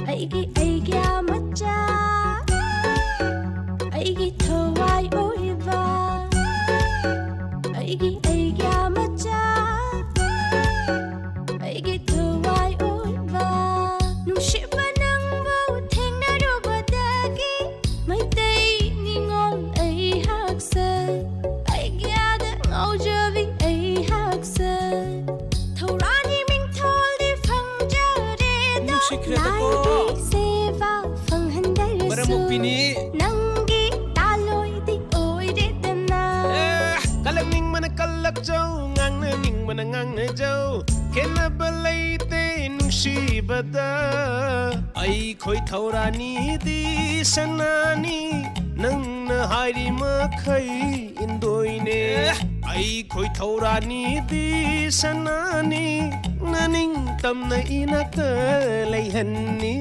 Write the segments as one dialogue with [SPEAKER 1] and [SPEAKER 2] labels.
[SPEAKER 1] Eigi Eigya Macha, Eigi Thawai Oiva, Eigi Eigya Macha, Eigi Thawai Oiva. Nungsiba nang bau thengnarubadagi Maitai ningol ai haksa, Eigyada ngaujabi ai haksa. Thawrani mingthol di fangjare da lai seva fanghandarasu nangi taloi di oire dana.
[SPEAKER 2] Kalang ning mana kalak jau ngang na ning mana ngang na jau kena balai te nungsibada ai khoi thaurani di sanani nang na hairi makhai indoine ai khoi thaurani di sanani naning tam na inata laihanni.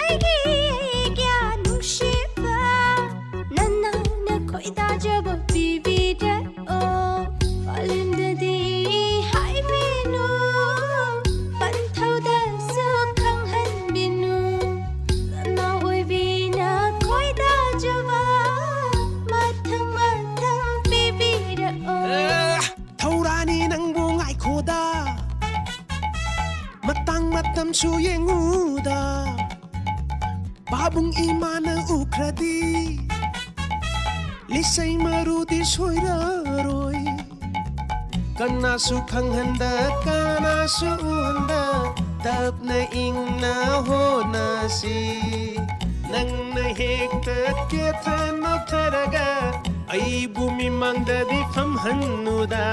[SPEAKER 1] Eigi Eigya nungsiba nana na koida jabo bibida o falimdadi hai binu panthauda su khanghan binu na oibina koida jaba mathang bibida o.
[SPEAKER 2] Thaurani nang bungai khoda matang matam su yenguda babung imana ukradi lisai marudi soiraroi kana su khanghanda kana su unda tapna ingna hona si nang na hekta ketana tharaga ai bumi mangda di famhannuda.